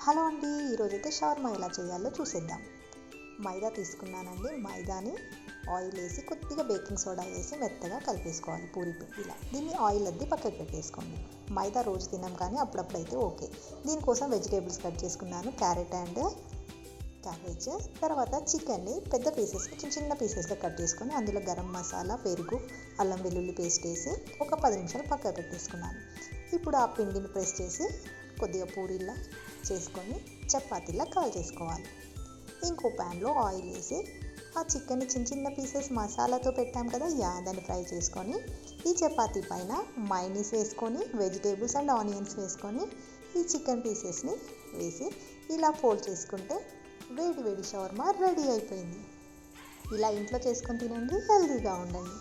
Hello అండి, ఈరోజైతే shawarma ఎలా చేయాలో చూసేద్దాం. మైదా తీసుకున్నానండి. మైదాని ఆయిల్ వేసి కొద్దిగా బేకింగ్ సోడా వేసి మెత్తగా కలిపేసుకోవాలి పూరి పిండిలా. దీన్ని ఆయిల్ అద్ది పక్కకు పెట్టేసుకోండి. మైదా రోజు తిన్నాం కానీ అప్పుడప్పుడైతే ఓకే. దీనికోసం వెజిటేబుల్స్ కట్ చేసుకున్నాను, క్యారెట్ అండ్ క్యాబేజ్. తర్వాత చికెన్ని పెద్ద పీసెస్కి చిన్న పీసెస్గా కట్ చేసుకొని అందులో గరం మసాలా, పెరుగు, అల్లం వెల్లుల్లి పేస్ట్ వేసి ఒక 10 నిమిషాలు పక్కకు పెట్టేసుకున్నాను. ఇప్పుడు ఆ పిండిని ప్రెస్ చేసి కొద్దిగా పూరీలా చేసుకొని చపాతీలా కాల్ చేసుకోవాలి. ఇంకో ప్యాన్లో ఆయిల్ వేసి ఆ చికెన్ని చిన్న పీసెస్ మసాలాతో పెట్టాం కదా, దాన్ని ఫ్రై చేసుకొని ఈ చపాతీ పైన మైనీస్ వేసుకొని వెజిటేబుల్స్ అండ్ ఆనియన్స్ వేసుకొని ఈ చికెన్ పీసెస్ని వేసి ఇలా ఫోల్డ్ చేసుకుంటే వేడి వేడి షవర్మా రెడీ అయిపోయింది. ఇలా ఇంట్లో చేసుకొని తినండి, హెల్తీగా ఉండండి.